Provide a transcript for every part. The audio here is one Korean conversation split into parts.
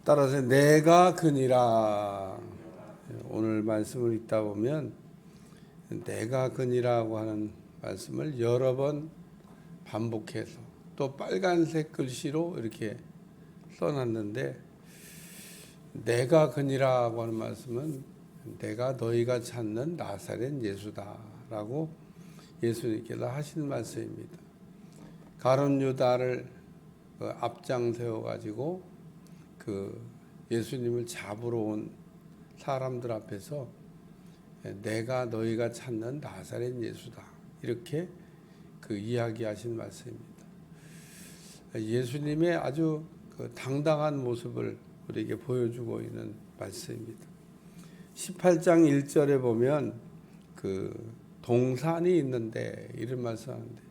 따라서 내가 그니라. 오늘 말씀을 읽다 보면 내가 그니라고 하는 말씀을 여러 번 반복해서 또 빨간색 글씨로 이렇게 써놨는데, 내가 그니라고 하는 말씀은 내가 너희가 찾는 나사렛 예수다라고 예수님께서 하신 말씀입니다. 가룟 유다를 앞장 세워가지고 예수님을 잡으러 온 사람들 앞에서 내가 너희가 찾는 나사렛 예수다, 이렇게 이야기하신 말씀입니다. 예수님의 아주 당당한 모습을 우리에게 보여주고 있는 말씀입니다. 18장 1절에 보면 동산이 있는데, 이런 말씀하는데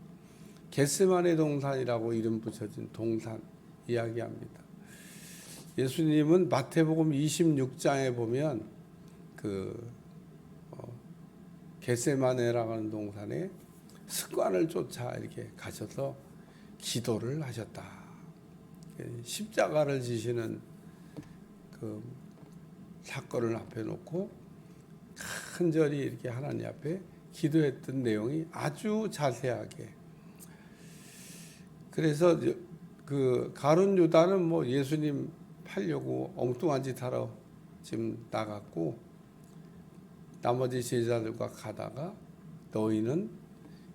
겟세마네 동산이라고 이름 붙여진 동산 이야기합니다. 예수님은 마태복음 26장에 보면 겟세마네라고 하는 동산에 습관을 쫓아 이렇게 가셔서 기도를 하셨다. 십자가를 지시는 사건을 앞에 놓고 간절히 이렇게 하나님 앞에 기도했던 내용이 아주 자세하게. 그래서 가룟 유다는 예수님 팔려고 엉뚱한 짓 하러 지금 나갔고, 나머지 제자들과 가다가 너희는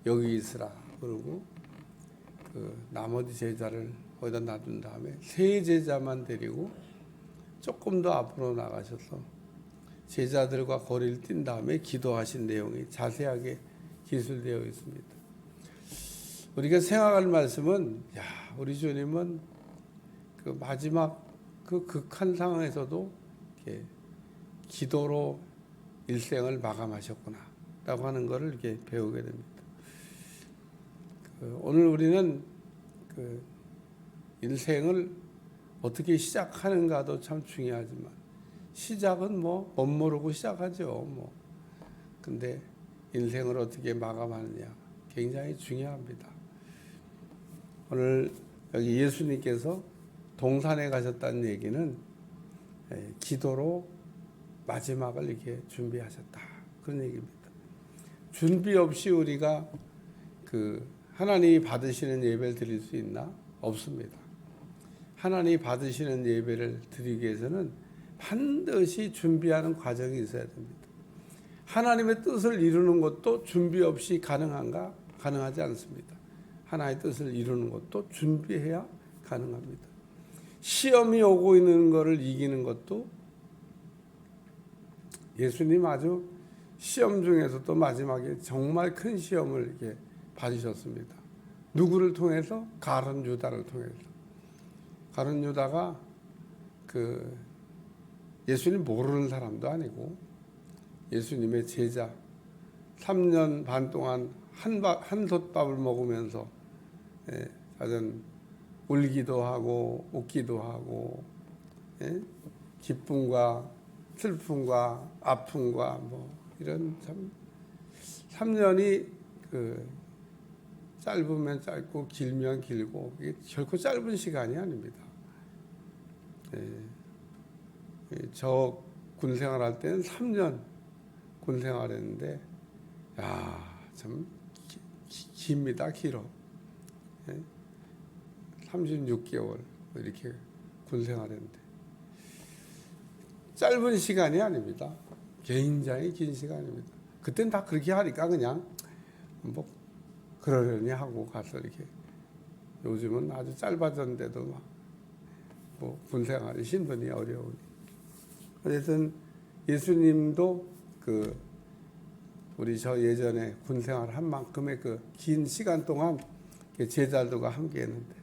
여기 있으라 그러고 나머지 제자를 거기다 놔둔 다음에 세 제자만 데리고 조금 더 앞으로 나가셔서 제자들과 거리를 뛴 다음에 기도하신 내용이 자세하게 기술되어 있습니다. 우리가 생각할 말씀은, 우리 주님은 마지막 극한 상황에서도 이렇게 기도로 일생을 마감하셨구나 라고 하는 것을 이렇게 배우게 됩니다. 오늘 우리는 인생을 어떻게 시작하는가도 참 중요하지만, 시작은 못 모르고 시작하죠. 근데 인생을 어떻게 마감하느냐 굉장히 중요합니다. 오늘 여기 예수님께서 동산에 가셨다는 얘기는 기도로 마지막을 이렇게 준비하셨다, 그런 얘기입니다. 준비 없이 우리가 하나님이 받으시는 예배를 드릴 수 있나? 없습니다. 하나님이 받으시는 예배를 드리기 위해서는 반드시 준비하는 과정이 있어야 됩니다. 하나님의 뜻을 이루는 것도 준비 없이 가능한가? 가능하지 않습니다. 하나님의 뜻을 이루는 것도 준비해야 가능합니다. 시험이 오고 있는 것을 이기는 것도, 예수님 아주 시험 중에서도 마지막에 정말 큰 시험을 이렇게 받으셨습니다. 누구를 통해서? 가룟 유다를 통해서. 가룟 유다가 예수님 모르는 사람도 아니고 예수님의 제자, 3년 반 동안 한솥밥을 먹으면서 자전 울기도 하고 웃기도 하고, 기쁨과 슬픔과 아픔과 이런 참 3년이 짧으면 짧고 길면 길고, 이게 결코 짧은 시간이 아닙니다. 저 군생활할 때는 3년 군생활했는데, 참 깁니다. 길어. 36개월 이렇게 군생활했는데 짧은 시간이 아닙니다. 굉장히 긴 시간입니다. 그땐 다 그렇게 하니까 그냥 그러려니 하고 가서 이렇게. 요즘은 아주 짧아졌는데도 군생활이 신분이 어려우니. 어쨌든 예수님도 우리 저 예전에 군생활 한 만큼의 긴 시간 동안 제자들과 함께 했는데,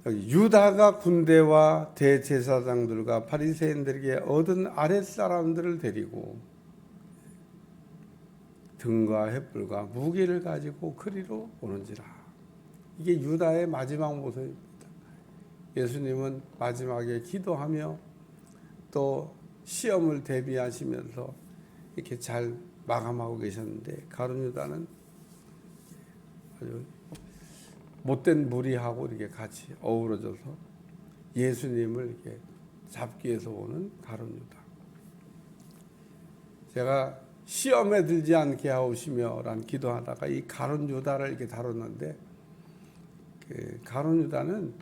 여기 유다가 군대와 대제사장들과 바리새인들에게 얻은 아랫사람들을 데리고 등과 횃불과 무기를 가지고 그리로 오는지라. 이게 유다의 마지막 모습입니다. 예수님은 마지막에 기도하며 또 시험을 대비하시면서 이렇게 잘 마감하고 계셨는데, 가룟 유다는 아주 못된 무리하고 이렇게 같이 어우러져서 예수님을 이렇게 잡기 위해서 오는 가룟 유다. 제가 시험에 들지 않게 하옵시며라는 기도하다가 이 가룟 유다를 이렇게 다뤘는데, 가룟 유다는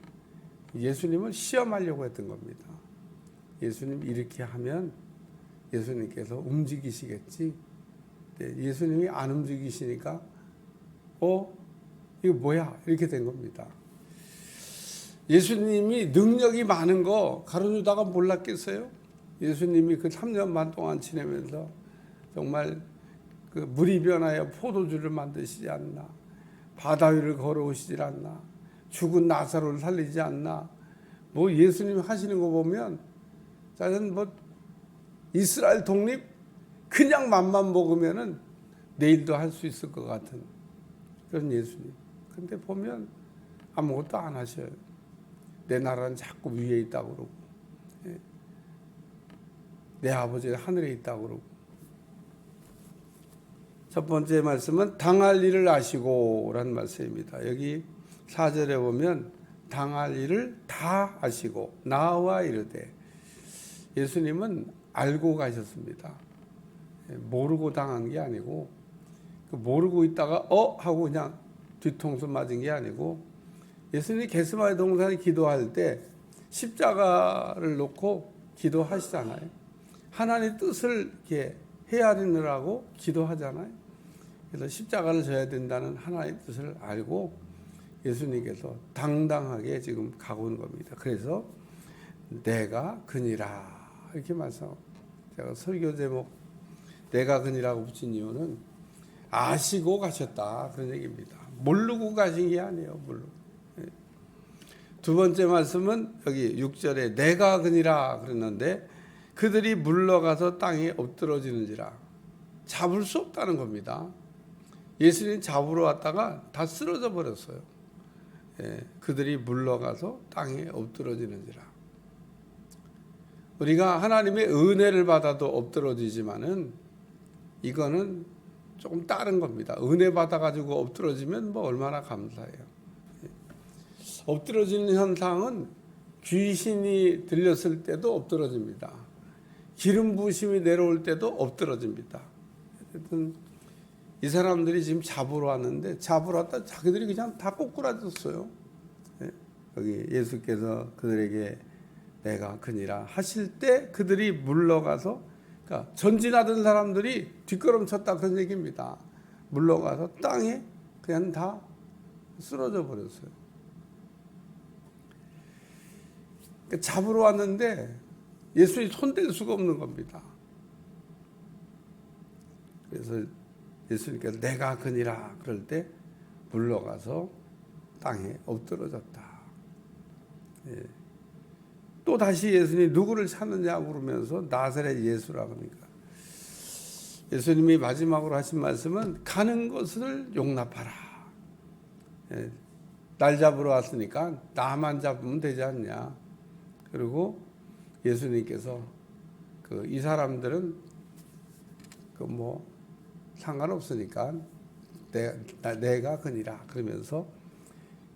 예수님을 시험하려고 했던 겁니다. 예수님 이렇게 하면 예수님께서 움직이시겠지. 예수님이 안 움직이시니까 이거 뭐야? 이렇게 된 겁니다. 예수님이 능력이 많은 거 가룟 유다가 몰랐겠어요? 예수님이 그 3년 반 동안 지내면서 정말 그 물이 변하여 포도주를 만드시지 않나, 바다 위를 걸어오시지 않나, 죽은 나사로를 살리지 않나, 뭐 예수님 하시는 거 보면 저는 뭐 이스라엘 독립 그냥 맘만 먹으면은 내일도 할 수 있을 것 같은 그런 예수님. 근데 보면 아무것도 안 하셔요. 내 나라는 자꾸 위에 있다고 그러고, 내 아버지는 하늘에 있다고 그러고. 첫 번째 말씀은 당할 일을 아시고 라는 말씀입니다. 여기 4절에 보면 당할 일을 다 아시고 나와 이르되, 예수님은 알고 가셨습니다. 모르고 당한 게 아니고, 모르고 있다가 하고 그냥 뒤통수 맞은 게 아니고, 예수님이 겟세마네 동산에 기도할 때 십자가를 놓고 기도하시잖아요. 하나님의 뜻을 이렇게 헤아리느라고 기도하잖아요. 그래서 십자가를 져야 된다는 하나님의 뜻을 알고 예수님께서 당당하게 지금 가고 있는 겁니다. 그래서 내가 그니라 이렇게 말씀하고, 제가 설교 제목 내가 그니라고 붙인 이유는 아시고 가셨다 그런 얘기입니다. 모르고 가신 게 아니에요. 모르고. 두 번째 말씀은 여기 6절에 내가 그니라 그랬는데, 그들이 물러가서 땅에 엎드러지는지라. 잡을 수 없다는 겁니다. 예수님 잡으러 왔다가 다 쓰러져 버렸어요. 그들이 물러가서 땅에 엎드러지는지라. 우리가 하나님의 은혜를 받아도 엎드러지지만은 이거는 조금 다른 겁니다. 은혜 받아가지고 엎드러지면 뭐 얼마나 감사해요. 엎드러지는 현상은 귀신이 들렸을 때도 엎드러집니다. 기름 부으심이 내려올 때도 엎드러집니다. 하여튼 이 사람들이 지금 잡으러 왔는데, 잡으러 왔다 자기들이 그냥 다 꼬꾸라졌어요. 여기 예수께서 그들에게 내가 그니라 하실 때 그들이 물러가서, 그러니까 전진하던 사람들이 뒷걸음쳤다 그런 얘기입니다. 물러가서 땅에 그냥 다 쓰러져 버렸어요. 그러니까 잡으러 왔는데 예수님이 손댈 수가 없는 겁니다. 그래서 예수님께서 내가 그니라 그럴 때 물러가서 땅에 엎드러졌다. 또 다시 예수님이 누구를 찾느냐 물으면서 나사렛 예수라고 합니까? 예수님이 마지막으로 하신 말씀은 가는 것을 용납하라. 날 잡으러 왔으니까 나만 잡으면 되지 않냐. 그리고 예수님께서 이 사람들은 뭐 상관없으니까 내가 그니라 그러면서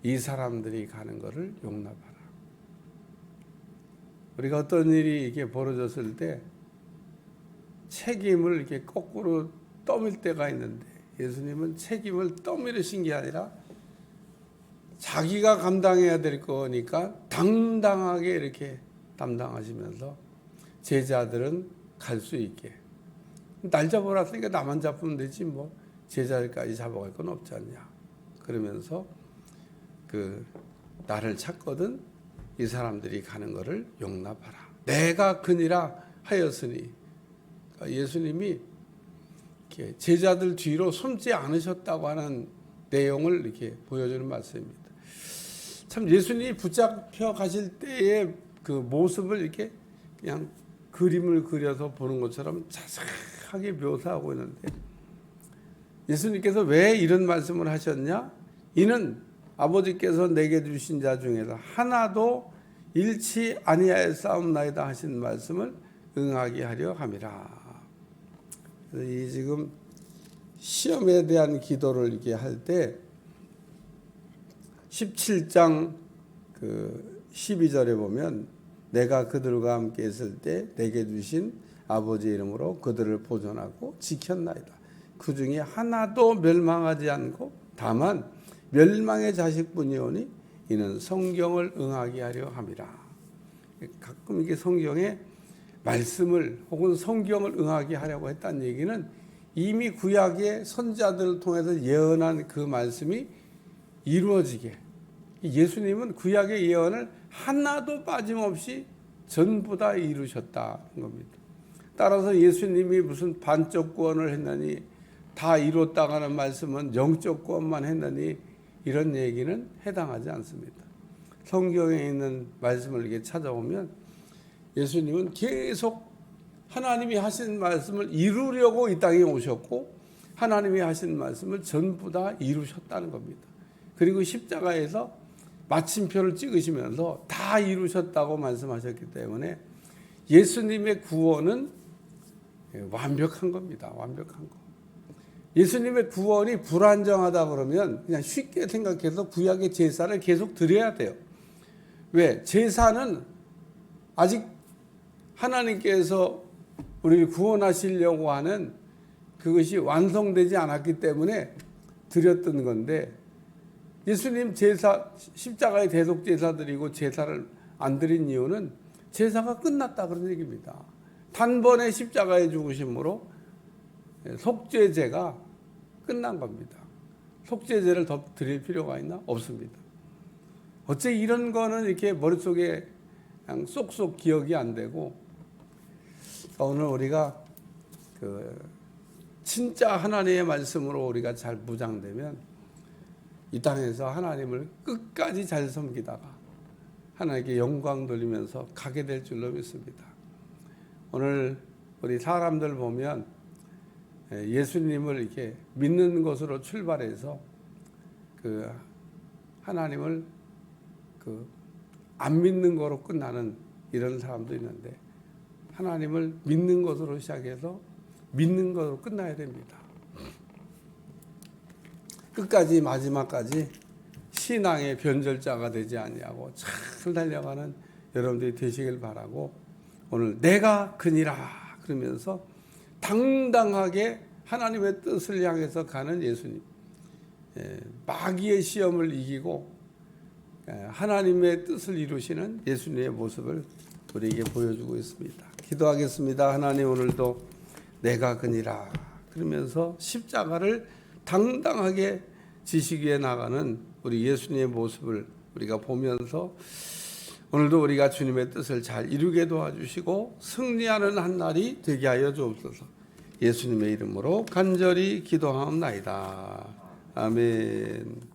이 사람들이 가는 것을 용납하라. 우리가 어떤 일이 이렇게 벌어졌을 때 책임을 이렇게 거꾸로 떠밀 때가 있는데, 예수님은 책임을 떠밀으신 게 아니라 자기가 감당해야 될 거니까 당당하게 이렇게 담당하시면서 제자들은 갈 수 있게, 날 잡아놨으니까 나만 잡으면 되지 뭐 제자들까지 잡아갈 건 없지 않냐 그러면서 나를 찾거든 이 사람들이 가는 것을 용납하라. 내가 그니라 하였으니, 그러니까 예수님이 이렇게 제자들 뒤로 숨지 않으셨다고 하는 내용을 이렇게 보여주는 말씀입니다. 참 예수님이 붙잡혀 가실 때의 그 모습을 이렇게 그냥 그림을 그려서 보는 것처럼 자세하게 묘사하고 있는데, 예수님께서 왜 이런 말씀을 하셨냐? 이는 아버지께서 내게 주신 자 중에서 하나도 잃지 아니하였사옵나이다 하신 말씀을 응하게 하려 함이라. 이 지금 시험에 대한 기도를 이렇게 할 때 17장 12절에 보면 내가 그들과 함께 있을 때 내게 주신 아버지 이름으로 그들을 보존하고 지켰나이다. 그 중에 하나도 멸망하지 않고 다만 멸망의 자식뿐이오니 이는 성경을 응하게 하려 함이라. 가끔 이게 성경에 말씀을 혹은 성경을 응하게 하려고 했다는 얘기는 이미 구약의 선지자들을 통해서 예언한 그 말씀이 이루어지게, 예수님은 구약의 예언을 하나도 빠짐없이 전부 다 이루셨다는 겁니다. 따라서 예수님이 무슨 반쪽 구원을 했느니 다 이뤘다가는 말씀은 영적 구원만 했느니 이런 얘기는 해당하지 않습니다. 성경에 있는 말씀을 이렇게 찾아오면 예수님은 계속 하나님이 하신 말씀을 이루려고 이 땅에 오셨고 하나님이 하신 말씀을 전부 다 이루셨다는 겁니다. 그리고 십자가에서 마침표를 찍으시면서 다 이루셨다고 말씀하셨기 때문에 예수님의 구원은 완벽한 겁니다. 완벽한 거. 예수님의 구원이 불안정하다 그러면 그냥 쉽게 생각해서 구약의 제사를 계속 드려야 돼요. 왜? 제사는 아직 하나님께서 우리를 구원하시려고 하는 그것이 완성되지 않았기 때문에 드렸던 건데 예수님 제사, 십자가의 대속 제사 드리고 제사를 안 드린 이유는 제사가 끝났다 그런 얘기입니다. 단번에 십자가에 죽으심으로 속죄제가 끝난 겁니다. 속죄제를 더 드릴 필요가 있나? 없습니다. 어째 이런 거는 이렇게 머릿속에 그냥 쏙쏙 기억이 안 되고 오늘 우리가 진짜 하나님의 말씀으로 우리가 잘 무장되면 이 땅에서 하나님을 끝까지 잘 섬기다가 하나님께 영광 돌리면서 가게 될 줄로 믿습니다. 오늘 우리 사람들 보면 예수님을 이렇게 믿는 것으로 출발해서 하나님을 안 믿는 거로 끝나는 이런 사람도 있는데 하나님을 믿는 것으로 시작해서 믿는 것으로 끝나야 됩니다. 끝까지 마지막까지 신앙의 변절자가 되지 않냐고 잘 달려가는 여러분들이 되시길 바라고 오늘 내가 그니라 그러면서 당당하게 하나님의 뜻을 향해서 가는 예수님, 마귀의 시험을 이기고 하나님의 뜻을 이루시는 예수님의 모습을 우리에게 보여주고 있습니다. 기도하겠습니다. 하나님 오늘도 내가 그니라 그러면서 십자가를 당당하게 지시기에 나가는 우리 예수님의 모습을 우리가 보면서 오늘도 우리가 주님의 뜻을 잘 이루게 도와주시고 승리하는 한 날이 되게 하여 주옵소서. 예수님의 이름으로 간절히 기도하옵나이다. 아멘.